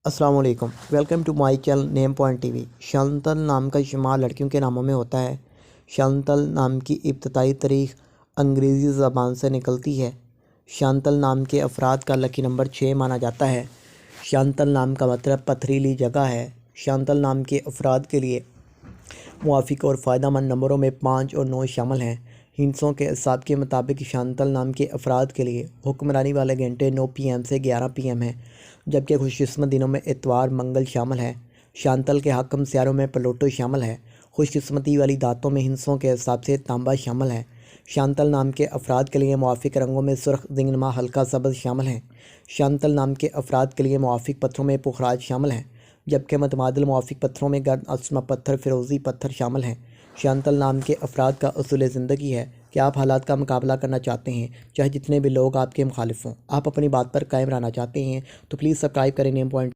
السلام علیکم، welcome to my channel name point T V. شانتل نام کا شمار لڑکیوں کے ناموں میں ہوتا ہے۔ شانتل نام کی ابتدائی تاریخ انگریزی زبان سے نکلتی ہے۔ شانتل نام کے افراد کا لکی نمبر 6 مانا جاتا ہے۔ شانتل نام کا مطلب پتھریلی جگہ ہے۔ شانتل نام کے افراد کے لیے موافق اور فائدہ مند نمبروں میں 5 اور 9 شامل ہیں۔ ہندسوں کے حساب کے مطابق شانتل نام کے افراد کے لیے حکمرانی والے گھنٹے 9 PM سے 11 PM ہیں، جبکہ خوش قسمت دنوں میں اتوار، منگل شامل ہے۔ شانتل کے حاکم سیاروں میں پلوٹو شامل ہے۔ خوش قسمتی والی دھاتوں میں ہندسوں کے حساب سے تانبا شامل ہے۔ شانتل نام کے افراد کے لیے موافق رنگوں میں سرخ، زنگنما، ہلکا سبز شامل ہیں۔ شانتل نام کے افراد کے لیے موافق پتھروں میں پخراج شامل ہیں، جبکہ متبادل موافق پتھروں میں گرد اسما پتھر، فیروزی پتھر شامل ہیں۔ شانتل نام کے افراد کا اصول زندگی ہے کہ آپ حالات کا مقابلہ کرنا چاہتے ہیں، چاہے جتنے بھی لوگ آپ کے مخالف ہوں۔ آپ اپنی بات پر قائم رہنا چاہتے ہیں تو پلیز سبسکرائب کریں نیم پوائنٹ۔